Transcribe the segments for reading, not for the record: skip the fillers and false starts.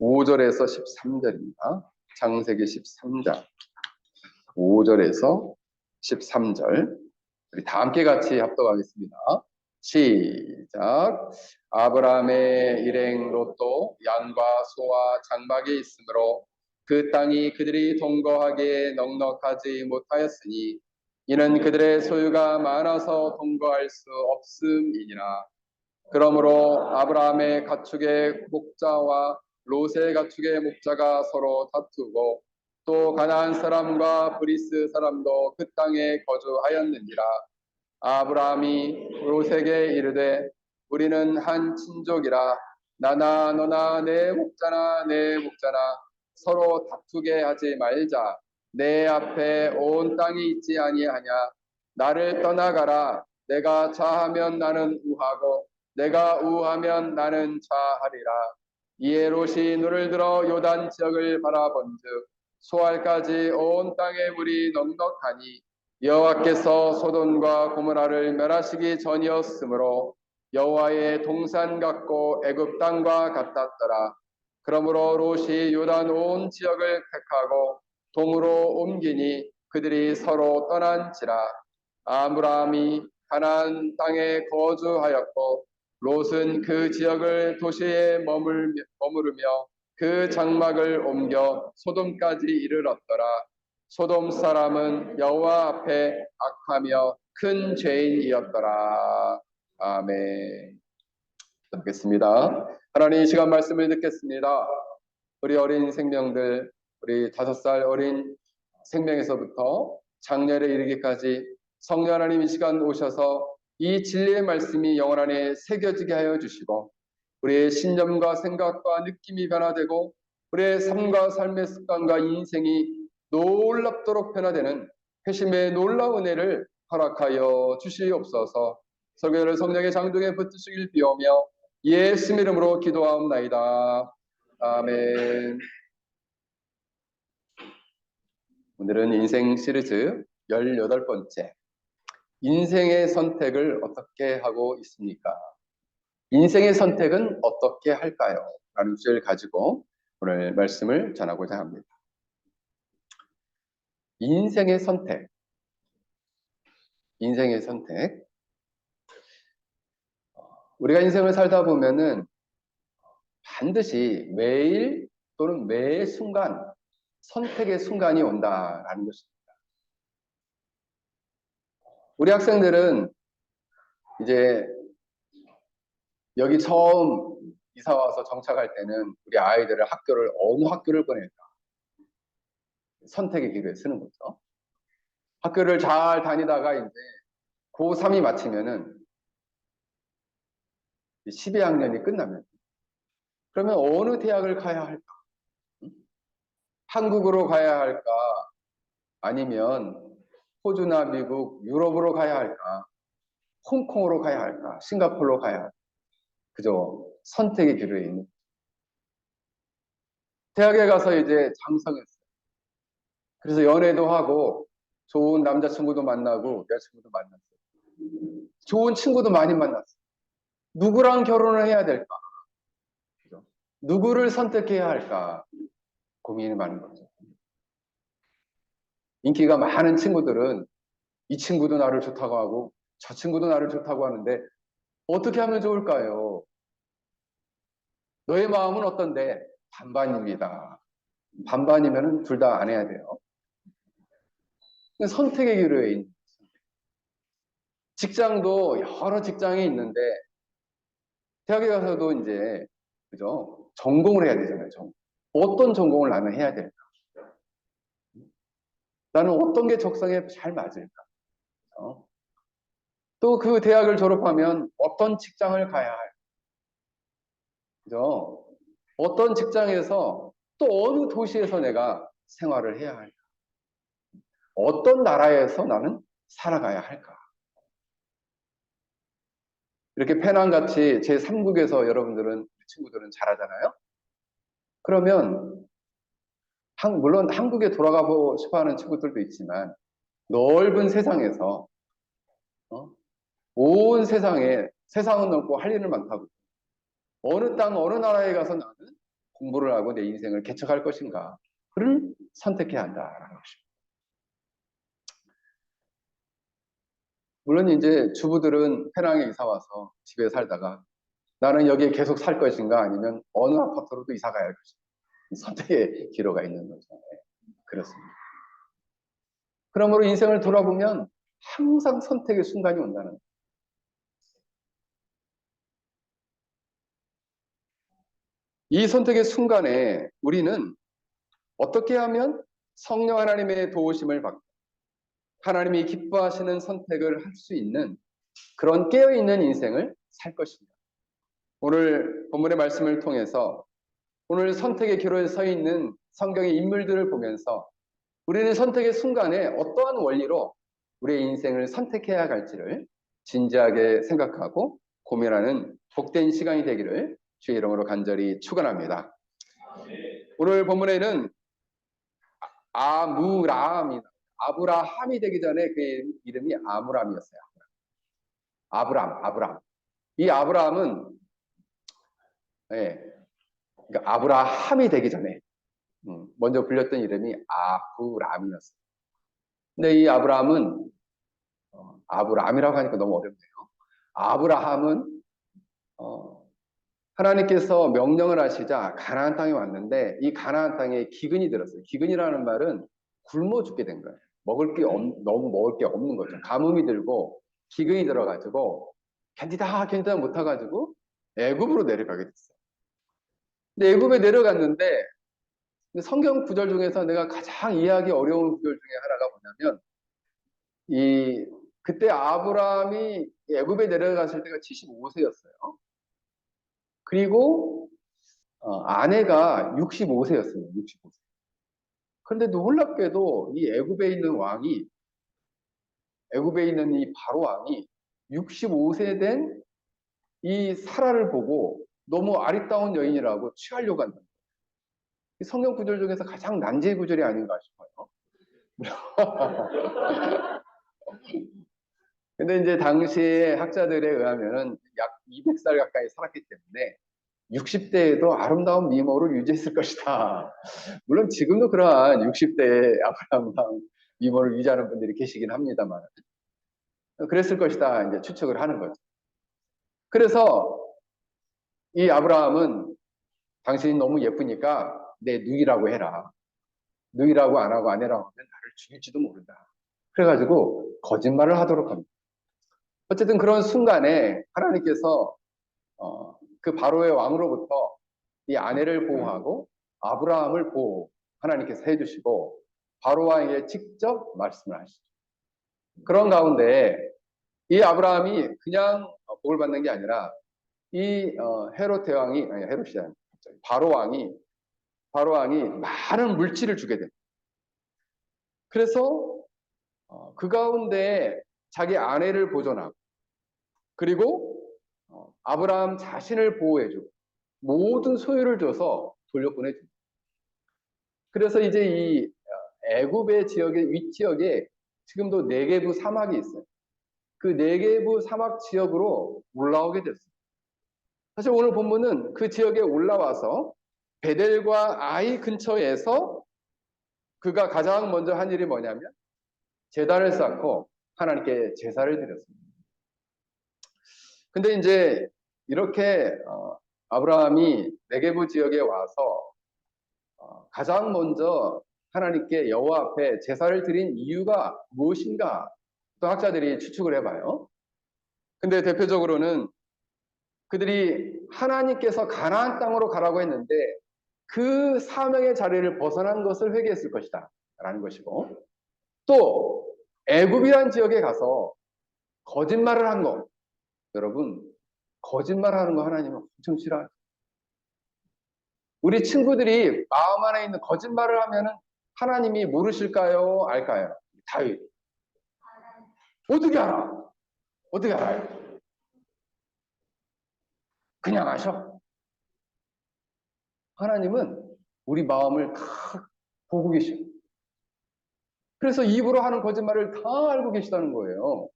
5절에서 13절입니다. 창세기 13장 5절에서 13절 우리 다 함께 같이 합독하겠습니다. 시작. 아브라함의 일행 롯도 양과 소와 장막이 있으므로 그 땅이 그들이 동거하기에 넉넉하지 못하였으니 이는 그들의 소유가 많아서 동거할 수 없음이니라. 그러므로 아브라함의 가축의 목자와 롯의 가축의 목자가 서로 다투고 또 가나안 사람과 브리스 사람도 그 땅에 거주하였느니라. 아브라함이 롯에게 이르되 우리는 한 친족이라 나나 너나 내 목자나 내 목자나 서로 다투게 하지 말자. 내 앞에 온 땅이 있지 아니하냐. 나를 떠나가라. 내가 좌하면 나는 우하고 내가 우하면 나는 좌하리라. 이에 롯이 눈을 들어 요단 지역을 바라본즉 소알까지 온 땅에 물이 넉넉하니 여호와께서 소돔과 고모라를 멸하시기 전이었으므로 여호와의 동산 같고 애굽 땅과 같았더라. 그러므로 롯이 요단 온 지역을 택하고 동으로 옮기니 그들이 서로 떠난지라. 아브라함이 가나안 땅에 거주하였고 롯은 그 지역을 도시에 머무르며 그 장막을 옮겨 소돔까지 이르렀더라. 소돔 사람은 여호와 앞에 악하며 큰 죄인이었더라. 아멘. 듣겠습니다. 하나님, 이 시간 말씀을 듣겠습니다. 우리 어린 생명들, 우리 5살 어린 생명에서부터 장년에 이르기까지 성령 하나님 이 시간 오셔서 이 진리의 말씀이 영혼 안에 새겨지게 하여 주시고 우리의 신념과 생각과 느낌이 변화되고 우리의 삶과 삶의 습관과 인생이 놀랍도록 변화되는 회심의 놀라운 은혜를 허락하여 주시옵소서. 설교를 성령의 장중에 붙드시길 비오며 예수 이름으로 기도하옵나이다. 아멘. 오늘은 인생 시리즈 18번째 인생의 선택을 어떻게 하고 있습니까? 인생의 선택은 어떻게 할까요? 라는 주제를 가지고 오늘 말씀을 전하고자 합니다. 인생의 선택. 인생의 선택. 우리가 인생을 살다 보면은 반드시 매일 또는 매 순간 선택의 순간이 온다라는 것입니다. 우리 학생들은 이제 여기 처음 이사 와서 정착할 때는 우리 아이들을 어느 학교를 보낼까 선택의 기로에 쓰는 거죠. 학교를 잘 다니다가 이제 고3이 마치면은 12학년이 끝나면 그러면 어느 대학을 가야 할까? 한국으로 가야 할까? 아니면 호주나 미국, 유럽으로 가야 할까? 홍콩으로 가야 할까? 싱가포르로 가야 할까? 그죠? 선택의 기로에 있는. 대학에 가서 이제 장성했어요. 그래서 연애도 하고 좋은 남자친구도 만나고 여자친구도 만났어요. 좋은 친구도 많이 만났어요. 누구랑 결혼을 해야 될까? 그죠? 누구를 선택해야 할까? 고민이 많은 거죠. 인기가 많은 친구들은 이 친구도 나를 좋다고 하고 저 친구도 나를 좋다고 하는데 어떻게 하면 좋을까요? 너의 마음은 어떤데? 반반입니다. 반반이면 둘 다 안 해야 돼요. 선택의 기로에 있는 직장도 여러 직장이 있는데 대학에 가서도 이제 그죠? 전공을 해야 되잖아요. 어떤 전공을 나는 해야 될까? 나는 어떤 게 적성에 잘 맞을까? 또 그 대학을 졸업하면 어떤 직장을 가야 할까? 그죠? 어떤 직장에서 또 어느 도시에서 내가 생활을 해야 할까? 어떤 나라에서 나는 살아가야 할까? 이렇게 페낭같이 제3국에서 여러분들은 친구들은 잘하잖아요. 그러면 물론 한국에 돌아가고 싶어하는 친구들도 있지만 넓은 세상에서 온 세상은 넓고 할 일은 많다고 어느 나라에 가서 나는 공부를 하고 내 인생을 개척할 것인가? 그를 선택해야 한다라는 것입니다. 물론 이제 주부들은 페낭에 이사 와서 집에 살다가 나는 여기에 계속 살 것인가 아니면 어느 아파트로도 이사 가야 할 것인가. 선택의 기로가 있는 거죠. 그렇습니다. 그러므로 인생을 돌아보면 항상 선택의 순간이 온다는 거예요. 이 선택의 순간에 우리는 어떻게 하면 성령 하나님의 도우심을 받고 하나님이 기뻐하시는 선택을 할 수 있는 그런 깨어있는 인생을 살 것입니다. 오늘 본문의 말씀을 통해서 오늘 선택의 기로에 서 있는 성경의 인물들을 보면서 우리는 선택의 순간에 어떠한 원리로 우리의 인생을 선택해야 할지를 진지하게 생각하고 고민하는 복된 시간이 되기를 주의 이름으로 간절히 축원합니다. 오늘 본문에는 아브라함이 되기 전에 그의 이름이 아므람이었어요. 아브람. 이 아브라함은 그러니까 아브라함이 되기 전에 먼저 불렸던 이름이 아브람이었어요. 근데 이 아브라함은 아브람이라고 하니까 너무 어렵네요. 아브라함은 하나님께서 명령을 하시자 가나안 땅에 왔는데 이 가나안 땅에 기근이 들었어요. 기근이라는 말은 굶어 죽게 된 거예요. 너무 먹을 게 없는 거죠. 가뭄이 들고 기근이 들어가지고 견디다 못해가지고 애굽으로 내려가게 됐어요. 근데 애굽에 내려갔는데 성경 구절 중에서 내가 가장 이해하기 어려운 구절 중에 하나가 뭐냐면 그때 아브라함이 애굽에 내려갔을 때가 75세였어요. 그리고 아내가 65세였어요. 65세. 그런데 놀랍게도 이 애굽에 있는 이 바로 왕이 65세 된 이 사라를 보고 너무 아리따운 여인이라고 취하려고 한다. 성경 구절 중에서 가장 난제의 구절이 아닌가 싶어요. 근데 이제 당시의 학자들에 의하면은 약 200살 가까이 살았기 때문에 60대에도 아름다운 미모를 유지했을 것이다. 물론 지금도 그러한 60대의 아브라함 미모를 유지하는 분들이 계시긴 합니다만 그랬을 것이다 이제 추측을 하는 거죠. 그래서 이 아브라함은 당신이 너무 예쁘니까 내 누이라고 해라. 누이라고 안 하고 아내라고 하면 나를 죽일지도 모른다. 그래가지고 거짓말을 하도록 합니다. 어쨌든 그런 순간에 하나님께서 그 바로의 왕으로부터 이 아내를 보호하고 아브라함을 하나님께서 해주시고 바로 왕에게 직접 말씀을 하시죠. 그런 가운데 이 아브라함이 그냥 복을 받는 게 아니라 이 헤롯 대왕이 아니 헤롯이 아니라 바로 왕이 많은 물질을 주게 됩니다. 그래서 그 가운데 자기 아내를 보존하고 그리고 아브라함 자신을 보호해주고 모든 소유를 줘서 돌려보내줍니다. 그래서 이제 이 애굽의 지역의 윗지역에 지금도 네게부 사막이 있어요. 그 네게부 사막 지역으로 올라오게 됐어요. 사실 오늘 본문은 그 지역에 올라와서 베델과 아이 근처에서 그가 가장 먼저 한 일이 뭐냐면 제단을 쌓고 하나님께 제사를 드렸습니다. 근데 이제 이렇게 아브라함이 네게부 지역에 와서 가장 먼저 하나님께 여호와 앞에 제사를 드린 이유가 무엇인가? 또 학자들이 추측을 해봐요. 근데 대표적으로는 그들이 하나님께서 가나안 땅으로 가라고 했는데 그 사명의 자리를 벗어난 것을 회개했을 것이다 라는 것이고 또 애굽이라는 지역에 가서 거짓말을 한 거. 여러분 거짓말하는 거 하나님은 엄청 싫어하죠. 우리 친구들이 마음 안에 있는 거짓말을 하면은 하나님이 모르실까요? 알까요? 다윗. 어떻게 알아? 어떻게 알아요? 그냥 아셔. 하나님은 우리 마음을 다 보고 계셔. 그래서 입으로 하는 거짓말을 다 알고 계시다는 거예요.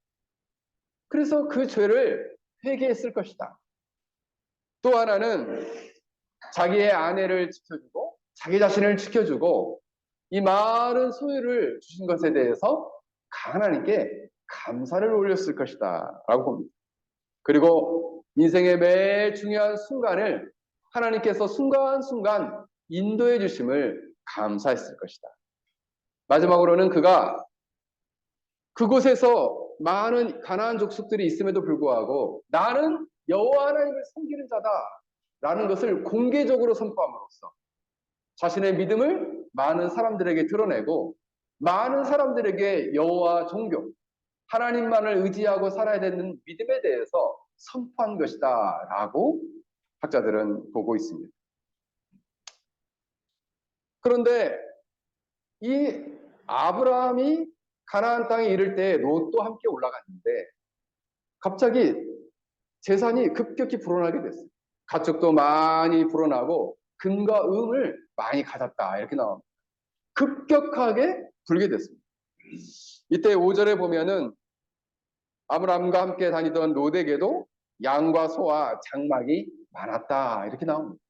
그래서 그 죄를 회개했을 것이다. 또 하나는 자기의 아내를 지켜주고 자기 자신을 지켜주고 이 많은 소유를 주신 것에 대해서 하나님께 감사를 올렸을 것이다 라고 봅니다. 그리고 인생의 매 중요한 순간을 하나님께서 순간순간 인도해 주심을 감사했을 것이다. 마지막으로는 그가 그곳에서 많은 가나안 족속들이 있음에도 불구하고 나는 여호와 하나님을 섬기는 자다라는 것을 공개적으로 선포함으로써 자신의 믿음을 많은 사람들에게 드러내고 많은 사람들에게 여호와 종교, 하나님만을 의지하고 살아야 되는 믿음에 대해서 선포한 것이다 라고 학자들은 보고 있습니다. 그런데 이 아브라함이 가나안 땅에 이를 때 롯도 함께 올라갔는데 갑자기 재산이 급격히 불어나게 됐어요. 가축도 많이 불어나고 금과 음을 많이 가졌다 이렇게 나옵니다. 급격하게 불게 됐습니다. 이때 5절에 보면은 아브라함과 함께 다니던 롯에게도 양과 소와 장막이 많았다 이렇게 나옵니다.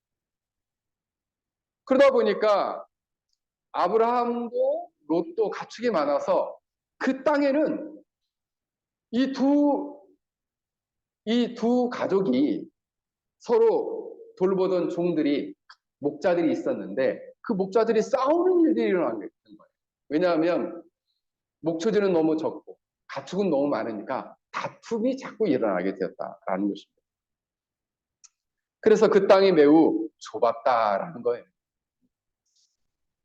그러다 보니까 아브라함도 롯도 가축이 많아서 그 땅에는 이 두 가족이 서로 돌보던 종들이 목자들이 있었는데 그 목자들이 싸우는 일들이 일어나는 거예요. 왜냐하면 목초지는 너무 적고 가축은 너무 많으니까 다툼이 자꾸 일어나게 되었다라는 것입니다. 그래서 그 땅이 매우 좁았다라는 거예요.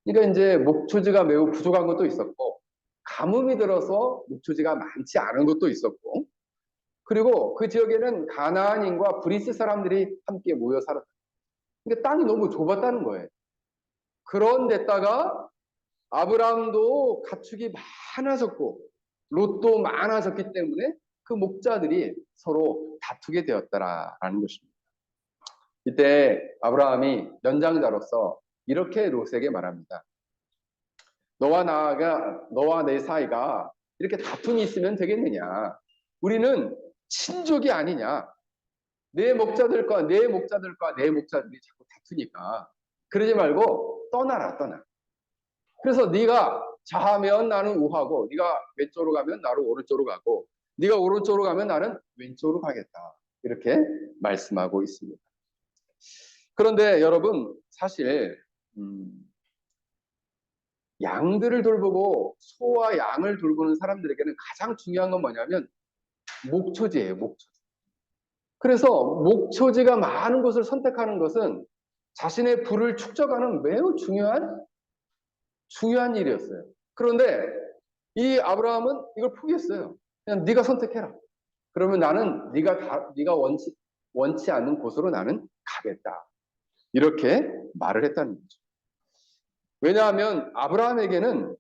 그러니까 이제 목초지가 매우 부족한 것도 있었고 가뭄이 들어서 목초지가 많지 않은 것도 있었고 그리고 그 지역에는 가나안인과 브리스 사람들이 함께 모여 살았다. 그러니까 땅이 너무 좁았다는 거예요. 그런 데다가 아브라함도 가축이 많아졌고 롯도 많아졌기 때문에 그 목자들이 서로 다투게 되었다라는 것입니다. 이때 아브라함이 연장자로서 이렇게 롯에게 말합니다. 너와 내 사이가 이렇게 다툼이 있으면 되겠느냐? 우리는 친족이 아니냐? 내 목자들과 내 목자들이 자꾸 다투니까 그러지 말고 떠나라. 그래서 네가 좌하면 나는 우하고 네가 왼쪽으로 가면 나는 오른쪽으로 가고 네가 오른쪽으로 가면 나는 왼쪽으로 가겠다. 이렇게 말씀하고 있습니다. 그런데 여러분 사실 양들을 돌보고 소와 양을 돌보는 사람들에게는 가장 중요한 건 뭐냐면 목초지예요. 목초지. 그래서 목초지가 많은 곳을 선택하는 것은 자신의 부를 축적하는 매우 중요한 일이었어요. 그런데 이 아브라함은 이걸 포기했어요. 그냥 네가 선택해라. 그러면 나는 네가 원치 않는 곳으로 나는 가겠다. 이렇게 말을 했다는 거죠. 왜냐하면 아브라함에게는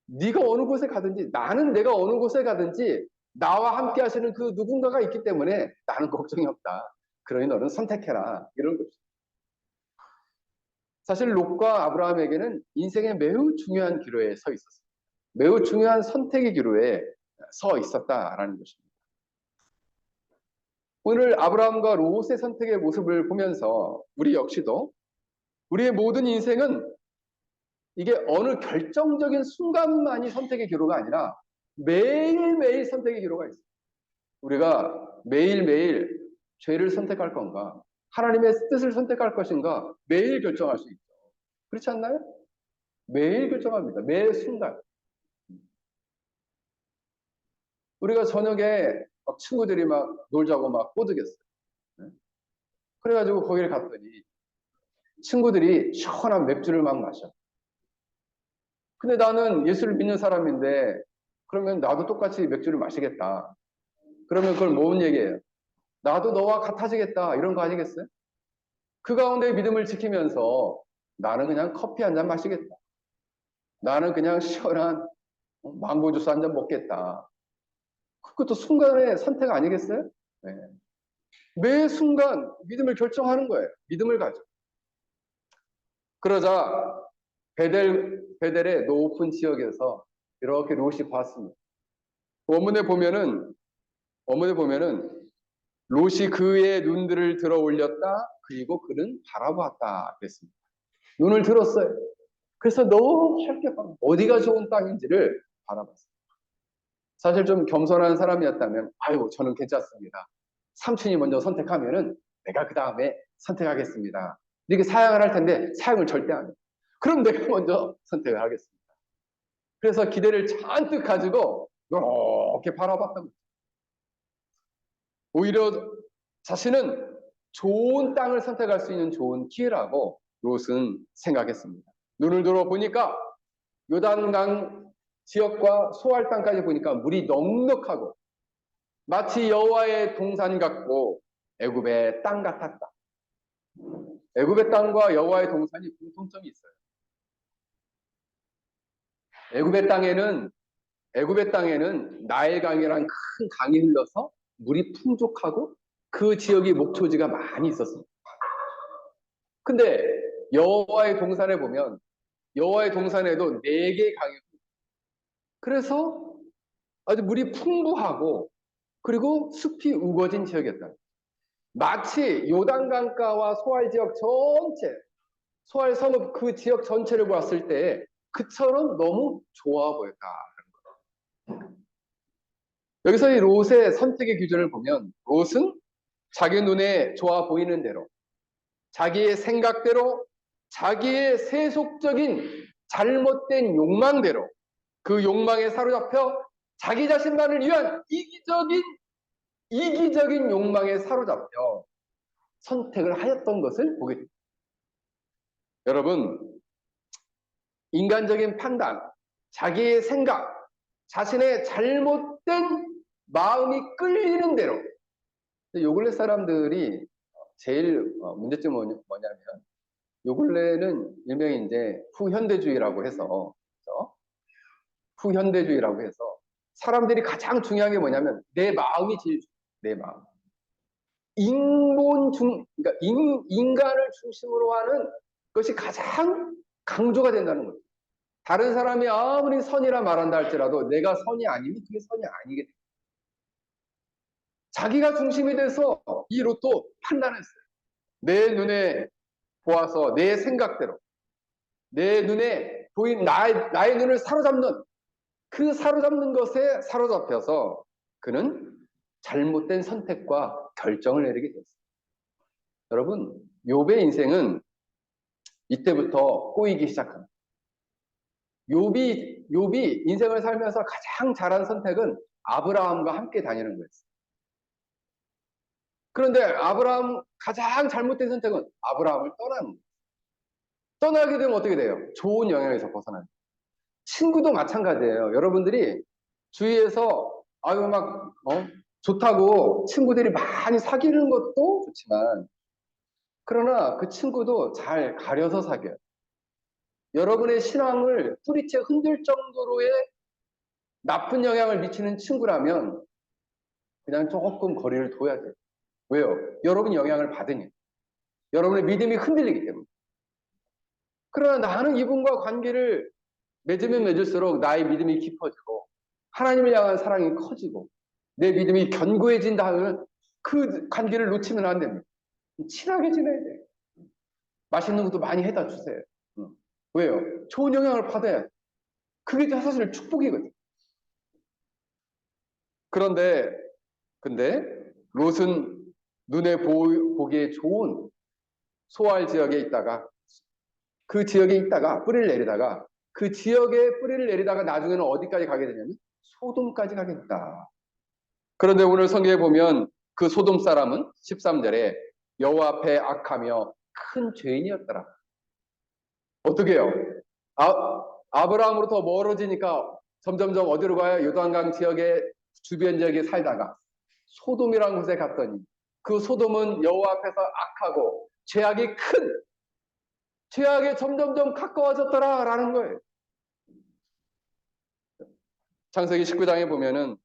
네가 어느 곳에 가든지 나는 내가 어느 곳에 가든지 나와 함께 하시는 그 누군가가 있기 때문에 나는 걱정이 없다. 그러니 너는 선택해라. 이런 거죠. 사실 롯과 아브라함에게는 인생의 매우 중요한 기로에 서 있었습니다. 매우 중요한 선택의 기로에 서 있었다라는 것입니다. 오늘 아브라함과 롯의 선택의 모습을 보면서 우리 역시도 우리의 모든 인생은 이게 어느 결정적인 순간만이 선택의 기로가 아니라 매일매일 선택의 기로가 있어요. 우리가 매일매일 죄를 선택할 건가 하나님의 뜻을 선택할 것인가 매일 결정할 수 있죠. 그렇지 않나요? 매일 결정합니다. 매 순간. 우리가 저녁에 막 친구들이 막 놀자고 막 꼬드겼어요. 그래가지고 거기를 갔더니 친구들이 시원한 맥주를 막 마셔. 근데 나는 예수를 믿는 사람인데 그러면 나도 똑같이 맥주를 마시겠다. 그러면 그걸 뭔 얘기예요? 나도 너와 같아지겠다. 이런 거 아니겠어요? 그 가운데 믿음을 지키면서 나는 그냥 커피 한 잔 마시겠다. 나는 그냥 시원한 망고 주스 한 잔 먹겠다. 그것도 순간의 선택 아니겠어요? 네. 매 순간 믿음을 결정하는 거예요. 믿음을 가져. 그러자 베델의 높은 지역에서 이렇게 롯이 봤습니다. 원문에 보면은 롯이 그의 눈들을 들어 올렸다. 그리고 그는 바라보았다. 그랬습니다. 눈을 들었어요. 그래서 넓게 어디가 좋은 땅인지를 바라봤어요. 사실 좀 겸손한 사람이었다면, 아유, 저는 괜찮습니다. 삼촌이 먼저 선택하면은 내가 그 다음에 선택하겠습니다. 이렇게 사양을 할 텐데 사양을 절대 안 해요. 그럼 내가 먼저 선택을 하겠습니다. 그래서 기대를 잔뜩 가지고 이렇게 바라봤던 거죠. 오히려 자신은 좋은 땅을 선택할 수 있는 좋은 기회라고 롯은 생각했습니다. 눈을 들어 보니까 요단강 지역과 소알 땅까지 보니까 물이 넉넉하고 마치 여호와의 동산 같고 애굽의 땅 같았다. 애굽의 땅과 여호와의 동산이 공통점이 있어요. 애굽의 땅에는 나일강이라는 큰 강이 흘러서 물이 풍족하고 그 지역이 목초지가 많이 있었습니다. 근데 여호와의 동산에 보면 여호와의 동산에도 4개의 강이 있습니다. 그래서 아주 물이 풍부하고 그리고 숲이 우거진 지역이었다. 마치 요단강가와 소알 지역 전체, 소알 성읍 그 지역 전체를 보았을 때 그처럼 너무 좋아 보였다. 여기서 이 롯의 선택의 기준을 보면 롯은 자기 눈에 좋아 보이는 대로 자기의 생각대로 자기의 세속적인 잘못된 욕망대로 그 욕망에 사로잡혀 자기 자신만을 위한 이기적인 욕망에 사로잡혀 선택을 하였던 것을 보게 됩니다. 여러분, 인간적인 판단, 자기의 생각, 자신의 잘못된 마음이 끌리는 대로. 요 근래 사람들이 제일 문제점이 뭐냐면 요 근래는 일명이 이제 후현대주의라고 해서 사람들이 가장 중요한 게 뭐냐면 내 마음이 제일 중요해요. 내 마음. 그러니까 인간을 중심으로 하는 것이 가장 강조가 된다는 거죠. 다른 사람이 아무리 선이라 말한다 할지라도 내가 선이 아니면 그게 선이 아니게 돼요. 자기가 중심이 돼서 이 롯도 판단했어요. 내 눈에 보아서 내 생각대로 내 눈에 보인 나의 눈을 사로잡는 그 사로잡는 것에 사로잡혀서 그는 잘못된 선택과 결정을 내리게 됐어요. 여러분, 욥의 인생은 이때부터 꼬이기 시작합니다. 욥이 인생을 살면서 가장 잘한 선택은 아브라함과 함께 다니는 거였어요. 그런데 아브라함 가장 잘못된 선택은 아브라함을 떠나는 거예요. 떠나게 되면 어떻게 돼요? 좋은 영향에서 벗어나요. 친구도 마찬가지예요. 여러분들이 주위에서 아유 막 좋다고 친구들이 많이 사귀는 것도 좋지만 그러나 그 친구도 잘 가려서 사귀어요. 여러분의 신앙을 뿌리채 흔들 정도로의 나쁜 영향을 미치는 친구라면 그냥 조금 거리를 둬야 돼요. 왜요? 여러분 영향을 받으니 여러분의 믿음이 흔들리기 때문에. 그러나 나는 이분과 관계를 맺으면 맺을수록 나의 믿음이 깊어지고 하나님을 향한 사랑이 커지고 내 믿음이 견고해진다 하면 그 관계를 놓치면 안 됩니다. 친하게 지내야 돼요. 맛있는 것도 많이 해다 주세요. 왜요? 좋은 영향을 받아야 돼. 그게 사실 축복이거든요. 근데 롯은 눈에 보기에 좋은 소알 지역에 있다가 그 지역에 있다가 뿌리를 내리다가 그 지역에 뿌리를 내리다가 나중에는 어디까지 가게 되냐면 소돔까지 가게 됐다. 그런데 오늘 성경에 보면 그 소돔 사람은 13절에 여호와 앞에 악하며 큰 죄인이었더라. 어떻게 해요? 아브라함으로 더 멀어지니까 점점점 어디로 가요? 요단강 지역의 주변 지역에 살다가 소돔이라는 곳에 갔더니 그 소돔은 여호와 앞에서 악하고 죄악에 점점점 가까워졌더라라는 거예요. 창세기 19장에 보면은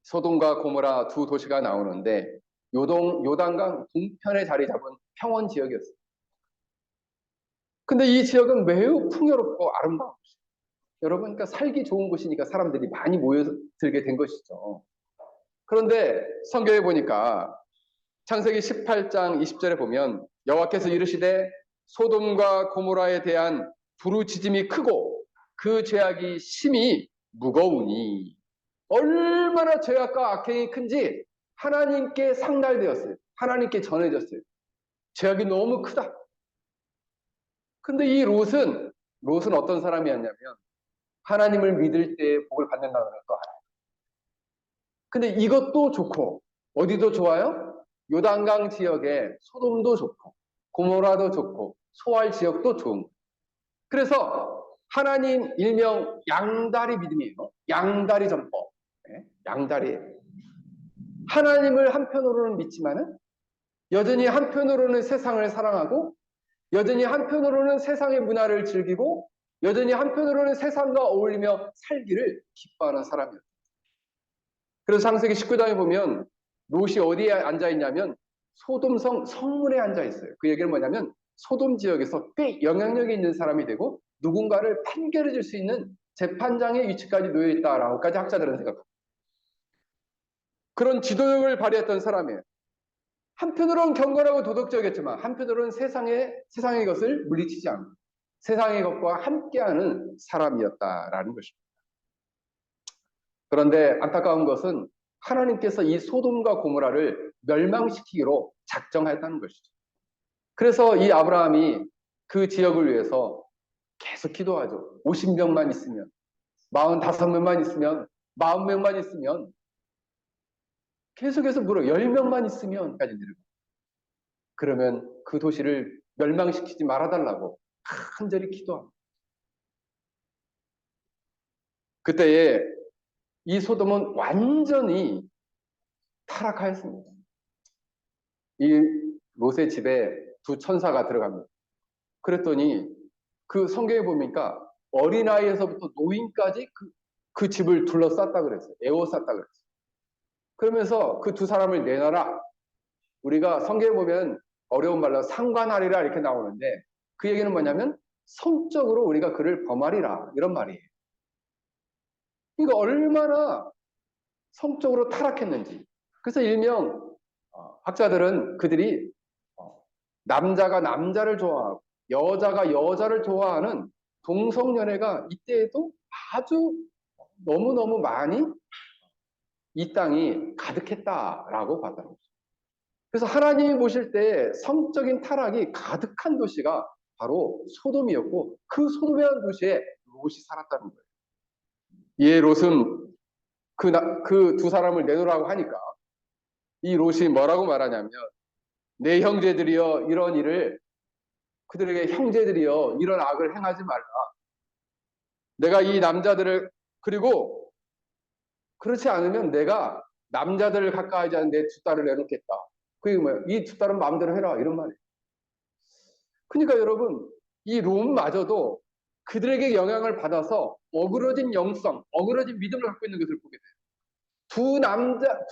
소돔과 고모라 두 도시가 나오는데 요단강 동편에 자리 잡은 평원 지역이었어요. 근데 이 지역은 매우 풍요롭고 아름다운 곳이에요. 여러분, 그러니까 살기 좋은 곳이니까 사람들이 많이 모여들게 된 것이죠. 그런데 성경에 보니까 창세기 18장 20절에 보면 여호와께서 이르시되 소돔과 고모라에 대한 부르짖음이 크고 그 죄악이 심히 무거우니, 얼마나 죄악과 악행이 큰지 하나님께 상달되었어요. 하나님께 전해졌어요. 죄악이 너무 크다. 근데 이 롯은 어떤 사람이었냐면 하나님을 믿을 때 복을 받는다는 거 알아요. 근데 이것도 좋고 어디도 좋아요? 요단강 지역에 소돔도 좋고 고모라도 좋고 소알 지역도 좋은 거예요. 그래서 하나님 일명 양다리 믿음이에요. 양다리 전법. 네? 양다리. 하나님을 한편으로는 믿지만은 여전히 한편으로는 세상을 사랑하고 여전히 한편으로는 세상의 문화를 즐기고 여전히 한편으로는 세상과 어울리며 살기를 기뻐하는 사람이었어요. 그래서 창세기 19장에 보면 롯이 어디에 앉아 있냐면 소돔성 성문에 앉아 있어요. 그 얘기는 뭐냐면 소돔 지역에서 꽤 영향력이 있는 사람이 되고 누군가를 판결해 줄 수 있는 재판장의 위치까지 놓여 있다라고까지 학자들은 생각합니다. 그런 지도력을 발휘했던 사람이에요. 한편으로는 경건하고 도덕적이었지만 한편으로는 세상의 것을 물리치지 않고 세상의 것과 함께하는 사람이었다라는 것입니다. 그런데 안타까운 것은 하나님께서 이 소돔과 고모라를 멸망시키기로 작정하였다는 것이죠. 그래서 이 아브라함이 그 지역을 위해서 계속 기도하죠. 50명만 있으면, 45명만 있으면, 40명만 있으면, 계속해서 물어 10명만 있으면까지 내려가. 그러면 그 도시를 멸망시키지 말아달라고 간절히 기도합니다. 그때에 이 소돔은 완전히 타락하였습니다. 이 롯의 집에 두 천사가 들어갑니다. 그랬더니 그 성경에 보니까 어린아이에서부터 노인까지 그 집을 둘러쌌다 그랬어요. 에워쌌다 그랬어요. 그러면서 그 두 사람을 내놔라. 우리가 성경에 보면 어려운 말로 상관하리라 이렇게 나오는데 그 얘기는 뭐냐면 성적으로 우리가 그를 범하리라 이런 말이에요. 그러니까 얼마나 성적으로 타락했는지. 그래서 일명 학자들은 그들이 남자가 남자를 좋아하고 여자가 여자를 좋아하는 동성연애가 이때에도 아주 너무너무 많이 이 땅이 가득했다라고 봤다는 거죠. 그래서 하나님이 보실 때 성적인 타락이 가득한 도시가 바로 소돔이었고 그 소돔이라는 도시에 롯이 살았다는 거예요. 이에 롯은 그 두 사람을 내놓으라고 하니까 이 롯이 뭐라고 말하냐면 내 형제들이여 이런 일을 그들에게 형제들이여 이런 악을 행하지 말라. 내가 이 남자들을 그리고 그렇지 않으면 내가 남자들을 가까이하지 않은 내 두 딸을 내놓겠다. 그게 뭐예요? 이 두 딸은 마음대로 해라 이런 말이에요. 그러니까 여러분 이 롯마저도 그들에게 영향을 받아서 어그러진 영성, 어그러진 믿음을 갖고 있는 것을 보게 돼요.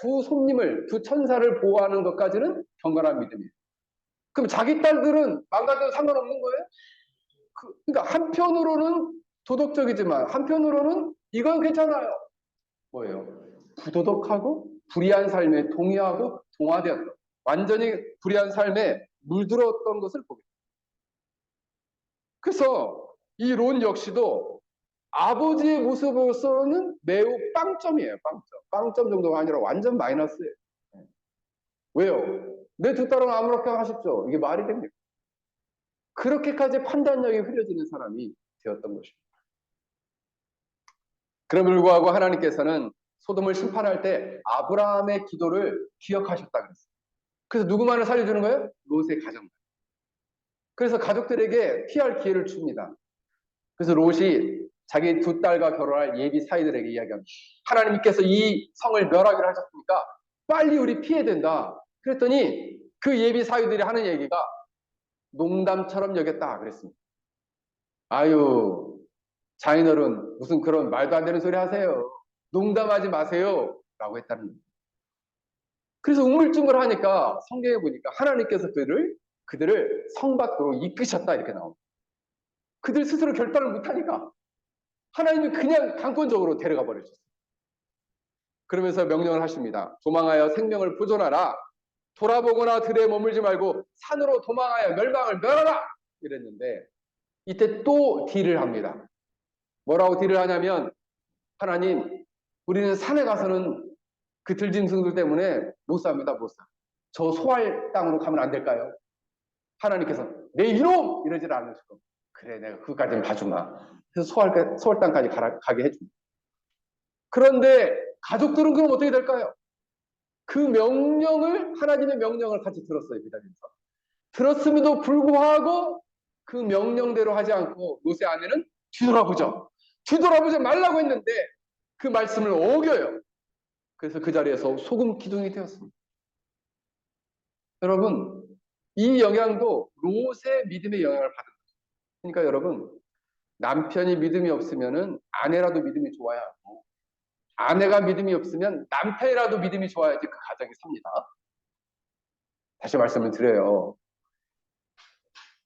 두 손님을, 두 천사를 보호하는 것까지는 경건한 믿음이에요. 그럼 자기 딸들은 망가져도 상관없는 거예요? 그러니까 한편으로는 도덕적이지만 한편으로는 이건 괜찮아요. 뭐예요? 부도덕하고 불의한 삶에 동의하고 동화되었던 완전히 불의한 삶에 물들었던 것을 보게 돼요. 그래서 이 론 역시도 아버지의 모습으로서는 매우 빵점이에요. 빵점 정도가 아니라 완전 마이너스예요. 왜요? 내 두 딸은 아무렇게나 하십시오. 이게 말이 됩니까? 그렇게까지 판단력이 흐려지는 사람이 되었던 것입니다. 그럼에도 불구하고 하나님께서는 소돔을 심판할 때 아브라함의 기도를 기억하셨다 그랬어요. 그래서 누구만을 살려주는 거예요? 롯의 가정만. 그래서 가족들에게 피할 기회를 줍니다. 그래서 롯이 자기 두 딸과 결혼할 예비 사이들에게 이야기합니다. 하나님께서 이 성을 멸하기로 하셨으니까 빨리 우리 피해야 된다. 그랬더니 그 예비 사이들이 하는 얘기가 농담처럼 여겼다 그랬습니다. 아유, 자이널은 무슨 그런 말도 안 되는 소리 하세요. 농담하지 마세요. 라고 했다는 거예요. 그래서 우물쭈물하니까 성경에 보니까 하나님께서 그들을 성 밖으로 이끄셨다 이렇게 나옵니다. 그들 스스로 결단을 못하니까 하나님이 그냥 강권적으로 데려가 버리셨어요. 그러면서 명령을 하십니다. 도망하여 생명을 보존하라. 돌아보거나 들에 머물지 말고 산으로 도망하여 멸망을 멸하라. 이랬는데 이때 또 딜을 합니다. 뭐라고 딜을 하냐면 하나님, 우리는 산에 가서는 그 들짐승들 때문에 못 삽니다. 못 사. 저 소알 땅으로 가면 안 될까요? 하나님께서 내 이놈! 이러질 않으시고 그래 내가 그것까지는 봐주마. 그래서 소알 땅까지 가게 해줍니다. 그런데 가족들은 그럼 어떻게 될까요? 그 명령을 하나님의 명령을 같이 들었어요. 기다리면서. 들었음에도 불구하고 그 명령대로 하지 않고 롯의 아내는 뒤돌아보죠. 뒤돌아보지 말라고 했는데 그 말씀을 어겨요. 그래서 그 자리에서 소금 기둥이 되었습니다. 여러분, 이 영향도 롯의 믿음의 영향을 받은 거죠. 그러니까 여러분, 남편이 믿음이 없으면은 아내라도 믿음이 좋아야 하고, 아내가 믿음이 없으면 남편이라도 믿음이 좋아야지 그 가정이 삽니다. 다시 말씀을 드려요.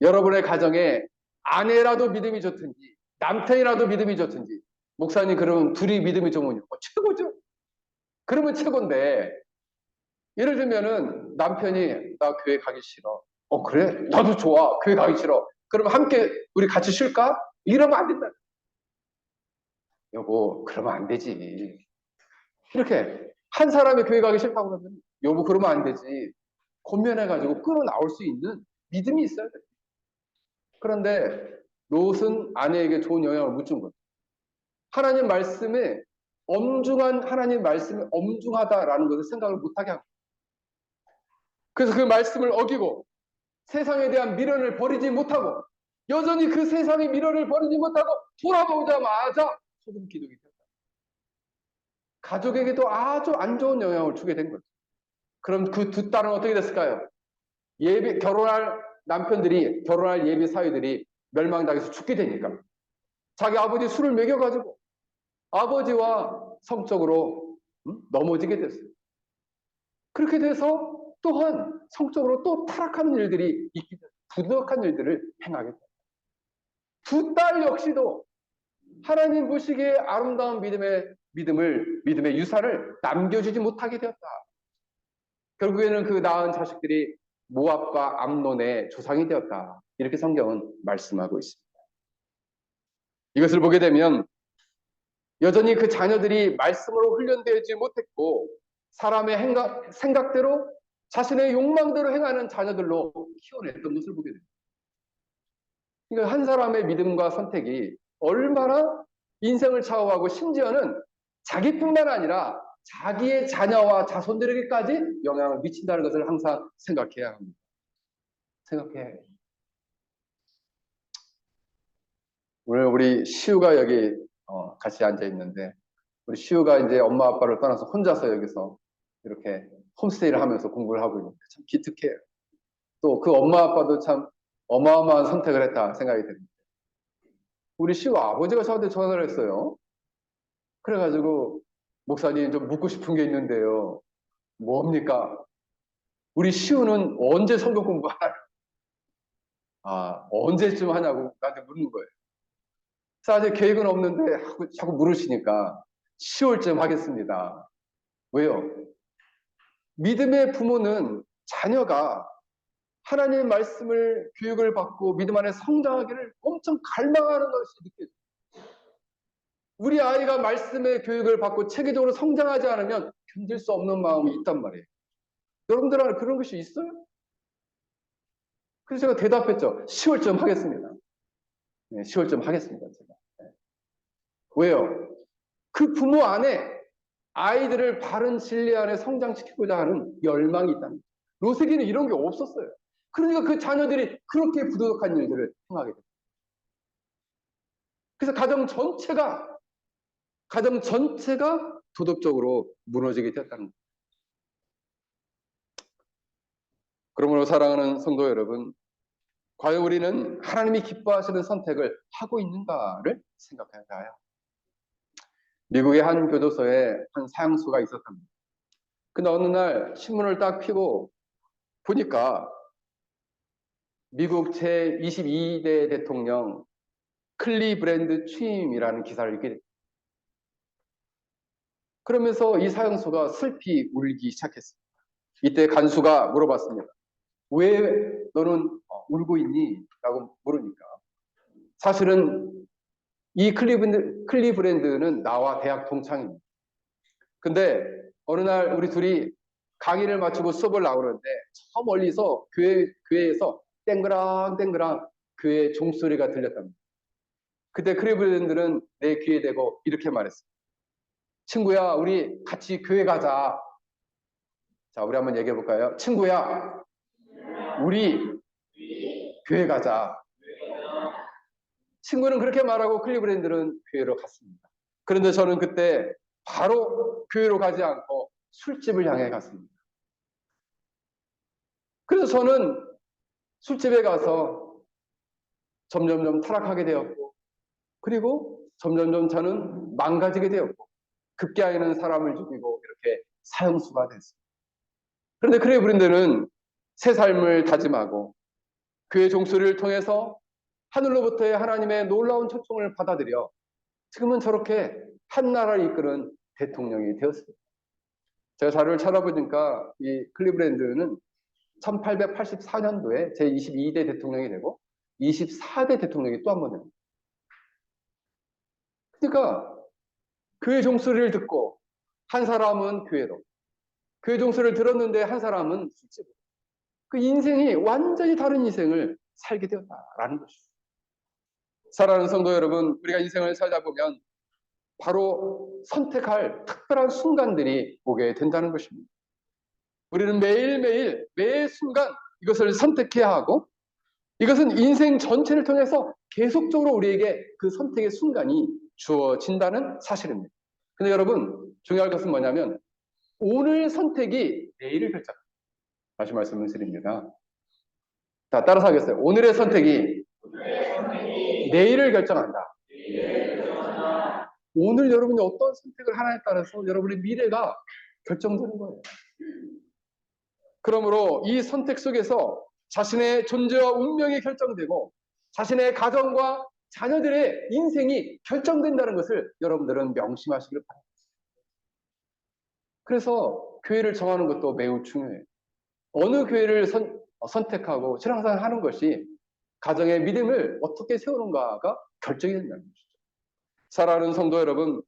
여러분의 가정에 아내라도 믿음이 좋든지, 남편이라도 믿음이 좋든지, 목사님 그러면 둘이 믿음이 좋으면 최고죠. 그러면 최고인데, 예를 들면은 남편이 나 교회 가기 싫어. 그래? 나도 좋아. 교회 가기 싫어. 그러면 함께 우리 같이 쉴까? 이러면 안 된다. 여보, 그러면 안 되지. 이렇게 한 사람이 교회 가기 싫다고 그러면 여보 그러면 안 되지. 권면해가지고 끌어 나올 수 있는 믿음이 있어야 돼. 그런데 롯은 아내에게 좋은 영향을 못 준 거죠. 하나님 말씀에 엄중한 하나님 말씀이 엄중하다라는 것을 생각을 못하게 하고 그래서 그 말씀을 어기고 세상에 대한 미련을 버리지 못하고 여전히 그 세상의 미련을 버리지 못하고 돌아보자마자 소금 기둥이 됐다. 가족에게도 아주 안 좋은 영향을 주게 된 거죠. 그럼 그 두 딸은 어떻게 됐을까요? 결혼할 남편들이 결혼할 예비 사위들이 멸망당해서 죽게 되니까 자기 아버지 술을 먹여가지고 아버지와 성적으로 넘어지게 됐어요. 그렇게 돼서 또한 성적으로 또 타락하는 일들이 있기 때문에 부도덕한 일들을 행하게 됩니다. 두 딸 역시도 하나님 보시기에 아름다운 믿음의 유산을 남겨주지 못하게 되었다. 결국에는 그 낳은 자식들이 모압과 암논의 조상이 되었다. 이렇게 성경은 말씀하고 있습니다. 이것을 보게 되면 여전히 그 자녀들이 말씀으로 훈련되지 못했고 사람의 생각대로 자신의 욕망대로 행하는 자녀들로 키워냈던 것을 보게 됩니다. 그러니까 한 사람의 믿음과 선택이 얼마나 인생을 좌우하고 심지어는 자기뿐만 아니라 자기의 자녀와 자손들에게까지 영향을 미친다는 것을 항상 생각해야 합니다. 생각해야 해요. 오늘 우리 시우가 여기 같이 앉아 있는데 우리 시우가 이제 엄마 아빠를 떠나서 혼자서 여기서 이렇게 홈스테이를 하면서 공부를 하고 있는데 참 기특해요. 또 그 엄마 아빠도 참 어마어마한 선택을 했다 생각이 됩니다. 우리 시우 아버지가 저한테 전화를 했어요. 그래가지고 목사님 좀 묻고 싶은 게 있는데요. 뭡니까? 우리 시우는 언제 성경 공부하나요? 언제쯤 하냐고 나한테 묻는 거예요. 그래서 아직 계획은 없는데 자꾸 물으시니까 10월쯤 하겠습니다. 왜요? 믿음의 부모는 자녀가 하나님의 말씀을 교육을 받고 믿음 안에 성장하기를 엄청 갈망하는 것이 느껴져요. 우리 아이가 말씀의 교육을 받고 체계적으로 성장하지 않으면 견딜 수 없는 마음이 있단 말이에요. 여러분들 안에 그런 것이 있어요? 그래서 제가 대답했죠. 10월쯤 하겠습니다. 네, 10월쯤 하겠습니다. 제가. 네. 왜요? 그 부모 안에 아이들을 바른 진리 안에 성장시키고자 하는 열망이 있다는 거예요. 롯에게는 이런 게 없었어요. 그러니까 그 자녀들이 그렇게 부도덕한 일들을 행하게 됩니다. 그래서 가정 전체가 도덕적으로 무너지게 되었다는 거예요. 그러므로 사랑하는 성도 여러분, 과연 우리는 하나님이 기뻐하시는 선택을 하고 있는가를 생각해야 해요. 미국의 한 교도소에 한 사형수가 있었답니다. 근데 어느 날 신문을 딱 펴고 보니까 미국 제22대 대통령 클리브랜드 취임이라는 기사를 읽게 됩니다. 그러면서 이 사형수가 슬피 울기 시작했습니다. 이때 간수가 물어봤습니다. 왜 너는 울고 있니? 라고 물으니까 사실은 이 클리브랜드는 나와 대학 동창입니다. 근데 어느 날 우리 둘이 강의를 마치고 수업을 나오는데 저 멀리서 교회에서 땡그랑 교회 종소리가 들렸답니다. 그때 클리브랜드는 내 귀에 대고 이렇게 말했어요. 친구야, 우리 같이 교회 가자. 자, 우리 한번 얘기해 볼까요? 친구야, 우리 교회 가자. 친구는 그렇게 말하고 클리브랜드는 교회로 갔습니다. 그런데 저는 그때 바로 교회로 가지 않고 술집을 향해 갔습니다. 그래서 저는 술집에 가서 점점점 타락하게 되었고, 그리고 점점점 저는 망가지게 되었고, 급기야에는 사람을 죽이고 이렇게 사형수가 됐습니다. 그런데 클리브랜드는 새 삶을 다짐하고 그의 종소리를 통해서 하늘로부터의 하나님의 놀라운 초청을 받아들여 지금은 저렇게 한 나라를 이끄는 대통령이 되었습니다. 제가 자료를 찾아보니까 이 클리브랜드는 1884년도에 제22대 대통령이 되고 24대 대통령이 또 한 번 됩니다. 그러니까 그의 종소리를 듣고 한 사람은 교회로, 그의 종소리를 들었는데 한 사람은 술집으로. 그 인생이 완전히 다른 인생을 살게 되었다라는 것이죠. 사랑하는 성도 여러분, 우리가 인생을 살다 보면 바로 선택할 특별한 순간들이 오게 된다는 것입니다. 우리는 매일매일 매 순간 이것을 선택해야 하고 이것은 인생 전체를 통해서 계속적으로 우리에게 그 선택의 순간이 주어진다는 사실입니다. 근데 여러분, 중요할 것은 뭐냐면 오늘 선택이 내일을 결정합니다. 다시 말씀을 드립니다. 자, 따라서 하겠어요. 오늘의 선택이 내일을 결정한다. 오늘 여러분이 어떤 선택을 하나에 따라서 여러분의 미래가 결정되는 거예요. 그러므로 이 선택 속에서 자신의 존재와 운명이 결정되고 자신의 가정과 자녀들의 인생이 결정된다는 것을 여러분들은 명심하시길 바랍니다. 그래서 교회를 정하는 것도 매우 중요해요. 어느 교회를 선택하고 신앙생활을 하는 것이 가정의 믿음을 어떻게 세우는가가 결정이 된다는 것이죠. 사랑하는 성도 여러분,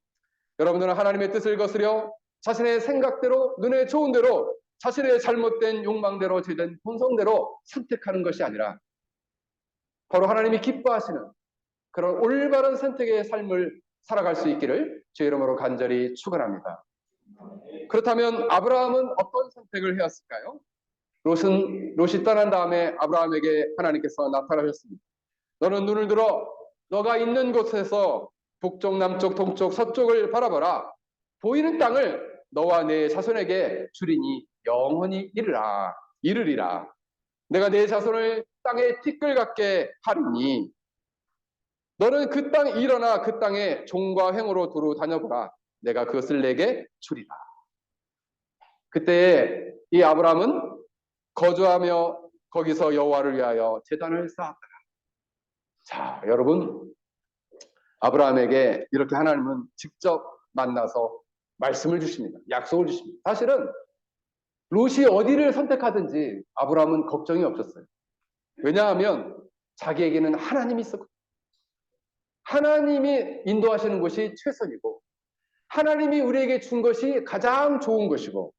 여러분들은 하나님의 뜻을 거스려 자신의 생각대로 눈에 좋은 대로 자신의 잘못된 욕망대로 죄된 본성대로 선택하는 것이 아니라 바로 하나님이 기뻐하시는 그런 올바른 선택의 삶을 살아갈 수 있기를 주의 이름으로 간절히 축원합니다. 그렇다면 아브라함은 어떤 선택을 해왔을까요? 롯이 떠난 다음에 아브라함에게 하나님께서 나타나셨습니다. 너는 눈을 들어 너가 있는 곳에서 북쪽, 남쪽, 동쪽, 서쪽을 바라보라. 보이는 땅을 너와 내 자손에게 주리니 영원히 이르리라. 내가 내 자손을 땅에 티끌 같게 하리니 너는 그 땅 일어나 그 땅에 종과 횡으로 두루 다녀보라. 내가 그것을 내게 주리라. 그때 이 아브라함은 거주하며 거기서 여호와를 위하여 제단을 쌓았더라. 자, 여러분, 아브라함에게 이렇게 하나님은 직접 만나서 말씀을 주십니다. 약속을 주십니다. 사실은 롯이 어디를 선택하든지 아브라함은 걱정이 없었어요. 왜냐하면 자기에게는 하나님이 있었고 하나님이 인도하시는 것이 최선이고 하나님이 우리에게 준 것이 가장 좋은 것이고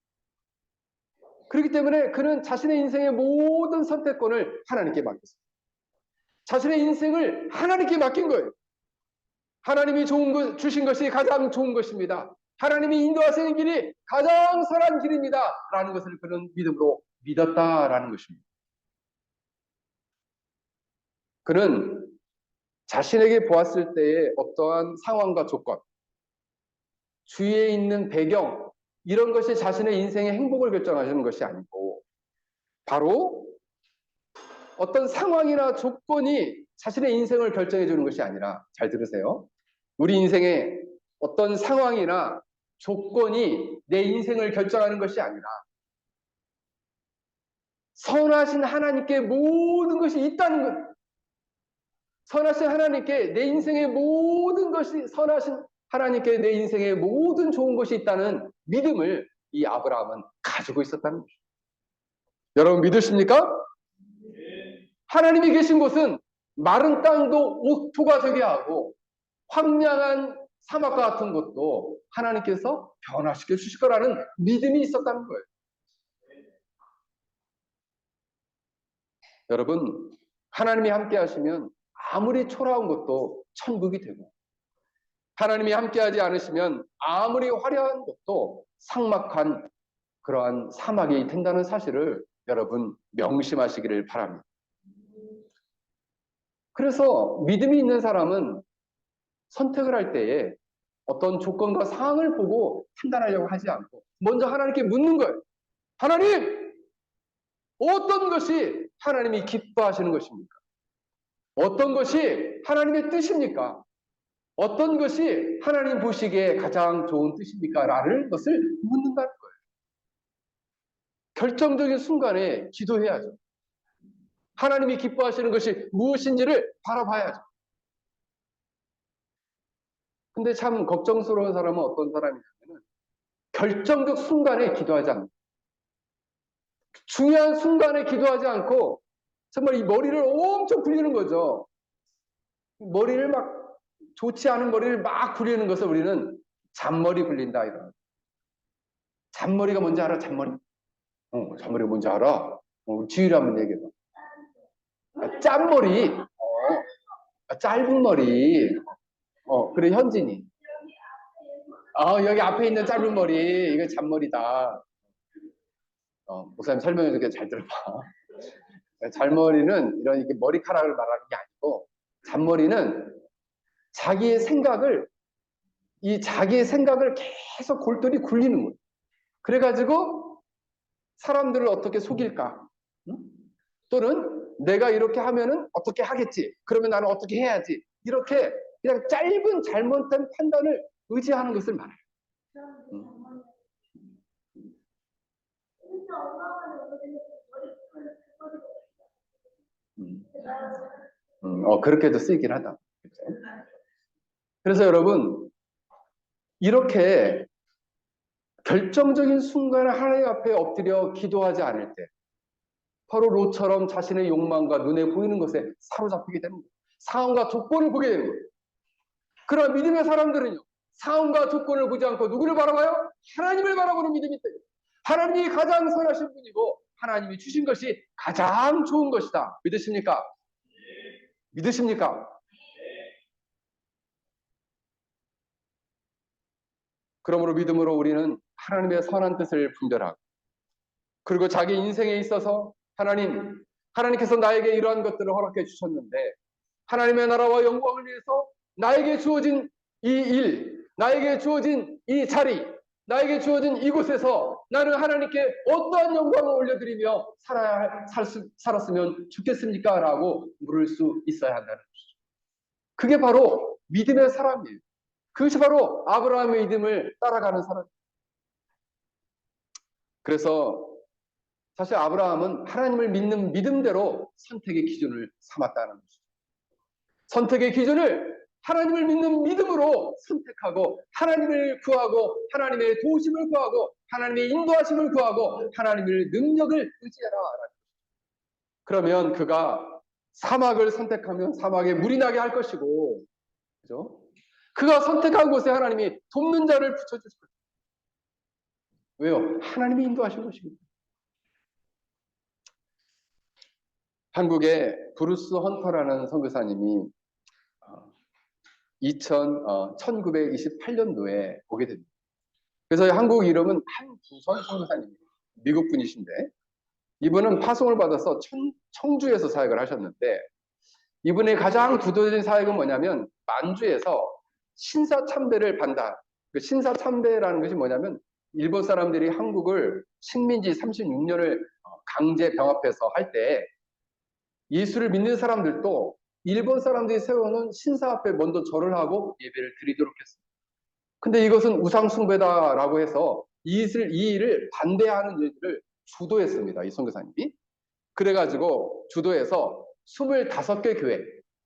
그렇기 때문에 그는 자신의 인생의 모든 선택권을 하나님께 맡겼습니다. 자신의 인생을 하나님께 맡긴 거예요. 하나님이 주신 것이 가장 좋은 것입니다. 하나님이 인도하시는 길이 가장 선한 길입니다. 라는 것을 그는 믿음으로 믿었다라는 것입니다. 그는 자신에게 보았을 때의 어떠한 상황과 조건, 주위에 있는 배경, 이런 것이 자신의 인생의 행복을 결정하시는 것이 아니고 바로 어떤 상황이나 조건이 자신의 인생을 결정해 주는 것이 아니라, 잘 들으세요. 우리 인생에 어떤 상황이나 조건이 내 인생을 결정하는 것이 아니라 선하신 하나님께 모든 것이 있다는 것. 선하신 하나님께 내 인생의 모든 것이 선하신 하나님께 내 인생에 모든 좋은 것이 있다는 믿음을 이 아브라함은 가지고 있었다는 것입니다. 여러분 믿으십니까? 하나님이 계신 곳은 마른 땅도 옥토가 되게 하고 황량한 사막과 같은 곳도 하나님께서 변화시켜 주실 거라는 믿음이 있었다는 거예요. 여러분, 하나님이 함께 하시면 아무리 초라한 것도 천국이 되고, 하나님이 함께하지 않으시면 아무리 화려한 것도 삭막한 그러한 사막이 된다는 사실을 여러분 명심하시기를 바랍니다. 그래서 믿음이 있는 사람은 선택을 할 때에 어떤 조건과 상황을 보고 판단하려고 하지 않고 먼저 하나님께 묻는 거예요. 하나님! 어떤 것이 하나님이 기뻐하시는 것입니까? 어떤 것이 하나님의 뜻입니까? 어떤 것이 하나님 보시기에 가장 좋은 뜻입니까? 라는 것을 묻는다는 거예요. 결정적인 순간에 기도해야죠. 하나님이 기뻐하시는 것이 무엇인지를 바라봐야죠. 근데 참 걱정스러운 사람은 어떤 사람이냐면 결정적 순간에 기도하지 않는, 중요한 순간에 기도하지 않고 정말 이 머리를 엄청 굴리는 거죠. 머리를 막 좋지 않은 머리를 막 굴리는 것을 우리는 잔머리 굴린다 이런. 잔머리가 뭔지 알아? 잔머리? 잔머리가 뭔지 알아? 지휘를 한번 얘기해봐. 짠머리. 짧은 머리. 그래 현진이. 여기 앞에 있는 짧은 머리 이거 잔머리다. 목사님 설명해 줄게. 잘 들어봐. 잔머리는 이런 이렇게 머리카락을 말하는 게 아니고 잔머리는 자기의 생각을 계속 골똘히 굴리는 거예요. 그래가지고 사람들을 어떻게 속일까? 응? 또는 내가 이렇게 하면은 어떻게 하겠지? 그러면 나는 어떻게 해야지? 이렇게 그냥 짧은 잘못된 판단을 의지하는 것을 말해요. 그렇게도 쓰이긴 하다. 그래서 여러분, 이렇게 결정적인 순간에 하나님 앞에 엎드려 기도하지 않을 때 바로 롯처럼 자신의 욕망과 눈에 보이는 것에 사로잡히게 되는 거예요. 상황과 조건을 보게 되는 거예요. 그러나 믿음의 사람들은요, 상황과 조건을 보지 않고 누구를 바라봐요? 하나님을 바라보는 믿음이 있어요. 하나님이 가장 선하신 분이고 하나님이 주신 것이 가장 좋은 것이다. 믿으십니까? 믿으십니까? 그러므로 믿음으로 우리는 하나님의 선한 뜻을 분별하고, 그리고 자기 인생에 있어서 하나님께서 나에게 이러한 것들을 허락해 주셨는데 하나님의 나라와 영광을 위해서 나에게 주어진 이 일, 나에게 주어진 이 자리, 나에게 주어진 이곳에서 나는 하나님께 어떠한 영광을 올려드리며 살았으면 좋겠습니까? 라고 물을 수 있어야 한다는 것이죠. 그게 바로 믿음의 사람이에요. 그것이 바로 아브라함의 믿음을 따라가는 사람이에요. 그래서 사실 아브라함은 하나님을 믿는 믿음대로 선택의 기준을 삼았다는 것이죠. 선택의 기준을 하나님을 믿는 믿음으로 선택하고 하나님을 구하고 하나님의 도우심을 구하고 하나님의 인도하심을 구하고 하나님의 능력을 의지하라. 그러면 그가 사막을 선택하면 사막에 물이 나게 할 것이고, 그죠? 그가 선택한 곳에 하나님이 돕는 자를 붙여주실 것입니다. 왜요? 하나님이 인도하신 것입니다. 한국의 브루스 헌터라는 선교사님이 1928년도에 오게 됩니다. 그래서 한국 이름은 한부선 선교사님입니다. 미국 분이신데 이분은 파송을 받아서 청주에서 사역을 하셨는데 이분의 가장 두드러진 사역은 뭐냐면 만주에서 신사참배를 반다. 그 신사참배라는 것이 뭐냐면 일본 사람들이 한국을 식민지 36년을 강제 병합해서 할 때 예수를 믿는 사람들도 일본 사람들이 세워놓은 신사 앞에 먼저 절을 하고 예배를 드리도록 했습니다. 근데 이것은 우상숭배다라고 해서 이 일을 반대하는 일을 주도했습니다. 이 선교사님이. 그래가지고 주도해서 25개 교회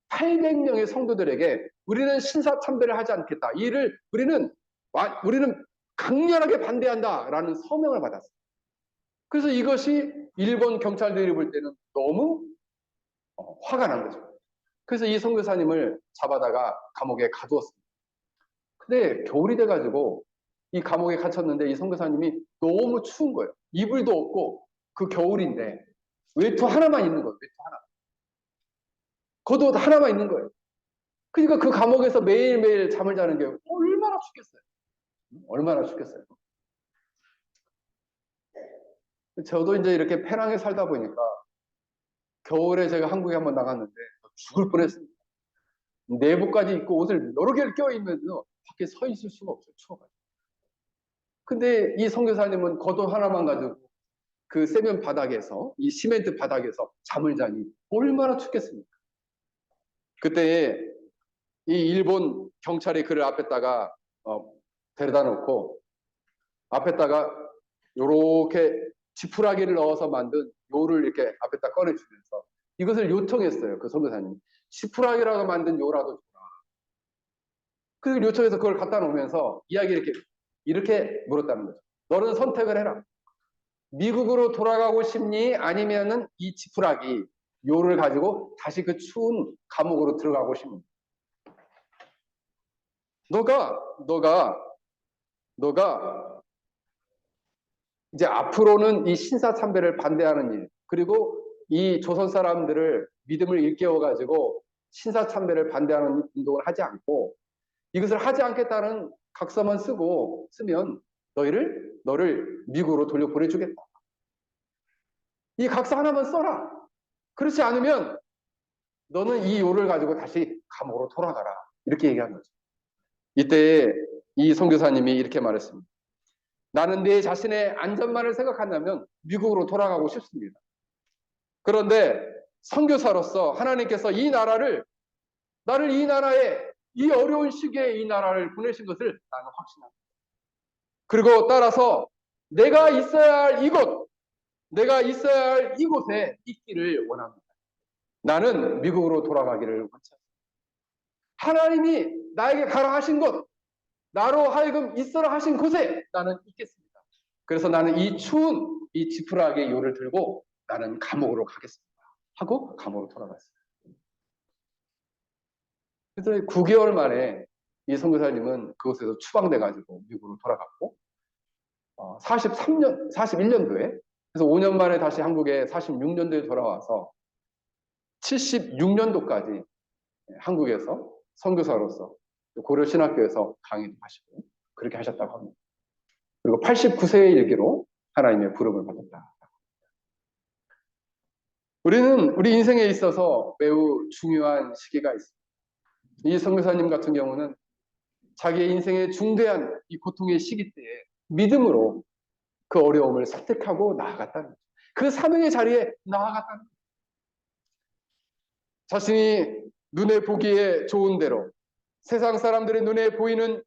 800명의 성도들에게 우리는 신사참배를 하지 않겠다. 우리는 강렬하게 반대한다라는 서명을 받았어요. 그래서 이것이 일본 경찰들이 볼 때는 너무 화가 난 거죠. 그래서 이 선교사님을 잡아다가 감옥에 가두었습니다. 근데 겨울이 돼가지고 이 감옥에 갇혔는데 이 선교사님이 너무 추운 거예요. 이불도 없고 그 겨울인데 외투 하나만 있는 거예요. 외투 하나. 겉옷 하나만 있는 거예요. 그러니까 그 감옥에서 매일매일 잠을 자는 게 얼마나 춥겠어요. 얼마나 춥겠어요. 저도 이제 이렇게 페낭에 살다 보니까 겨울에 제가 한국에 한번 나갔는데 죽을 뻔했습니다. 내복까지 입고 옷을 여러 개를 껴입으면서 밖에 서 있을 수가 없어요. 추워가지고. 근데 이 선교사님은 겉옷 하나만 가지고 그 세면 바닥에서, 이 시멘트 바닥에서 잠을 자니 얼마나 춥겠습니까? 그때 이 일본 경찰이 그를 앞에다가 데려다 놓고 앞에다가 요렇게 지푸라기를 넣어서 만든 요를 이렇게 앞에다 꺼내주면서 이것을 요청했어요. 그 선교사님이. 지푸라기라고 만든 요라도 줘라. 그래서 요청해서 그걸 갖다 놓으면서 이야기 이렇게 물었다는 거죠. 너는 선택을 해라. 미국으로 돌아가고 싶니? 아니면은 이 지푸라기 요를 가지고 다시 그 추운 감옥으로 들어가고 싶니? 너가 이제 앞으로는 이 신사참배를 반대하는 일, 그리고 이 조선 사람들을 믿음을 일깨워가지고 신사참배를 반대하는 운동을 하지 않고 이것을 하지 않겠다는 각서만 쓰면 너를 미국으로 돌려보내주겠다. 이 각서 하나만 써라. 그렇지 않으면 너는 이 요를 가지고 다시 감옥으로 돌아가라. 이렇게 얘기한 거죠. 이때 이 선교사님이 이렇게 말했습니다. 나는 내 자신의 안전만을 생각한다면 미국으로 돌아가고 싶습니다. 그런데 선교사로서 하나님께서 나를 이 나라에 이 어려운 시기에 이 나라를 보내신 것을 나는 확신합니다. 그리고 따라서 내가 있어야 할 이곳에 있기를 원합니다. 나는 미국으로 돌아가기를 원합니다. 하나님이 나에게 가라 하신 곳, 나로 하여금 있어라 하신 곳에 나는 있겠습니다. 그래서 나는 이 추운 이 지푸라기의 요를 들고 나는 감옥으로 가겠습니다. 하고 감옥으로 돌아갔어요. 그래서 9개월 만에 이 선교사님은 그곳에서 추방돼가지고 미국으로 돌아갔고 41년도에 그래서 5년 만에 다시 한국에 46년도에 돌아와서 76년도까지 한국에서 선교사로서 고려신학교에서 강의도 하시고 그렇게 하셨다고 합니다. 그리고 89세의 일기로 하나님의 부름을 받았다. 우리는 우리 인생에 있어서 매우 중요한 시기가 있습니다. 이 선교사님 같은 경우는 자기의 인생의 중대한 이 고통의 시기 때에 믿음으로 그 어려움을 선택하고 나아갔다는 거죠. 그 사명의 자리에 나아갔다는 거죠. 자신이 눈에 보기에 좋은 대로 세상 사람들의 눈에 보이는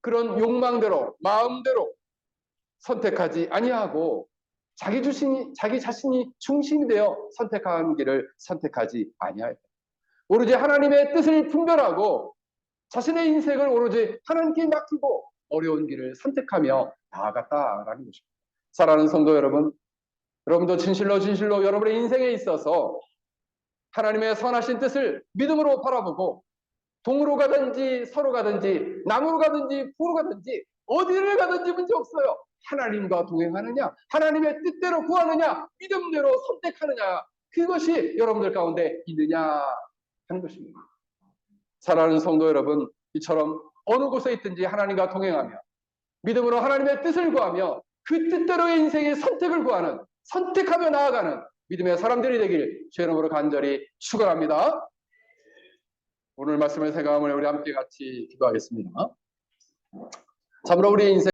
그런 욕망대로 마음대로 선택하지 아니하고 자기 자신이 중심이 되어 선택한 길을 선택하지 아니하였다. 오로지 하나님의 뜻을 분별하고 자신의 인생을 오로지 하나님께 맡기고 어려운 길을 선택하며 나아갔다라는 것입니다. 사랑하는 성도 여러분, 여러분도 진실로 여러분의 인생에 있어서 하나님의 선하신 뜻을 믿음으로 바라보고 동으로 가든지 서로 가든지 남으로 가든지 부로 가든지 어디를 가든지 문제 없어요. 하나님과 동행하느냐, 하나님의 뜻대로 구하느냐, 믿음대로 선택하느냐, 그것이 여러분들 가운데 있느냐 하는 것입니다. 사랑하는 성도 여러분, 이처럼 어느 곳에 있든지 하나님과 동행하며 믿음으로 하나님의 뜻을 구하며 그 뜻대로의 인생의 선택을 구하는, 선택하며 나아가는 믿음의 사람들이 되길 주의 이름으로 간절히 축원합니다. 오늘 말씀을 생각하며 우리 함께 같이 기도하겠습니다. 참으로 우리 인생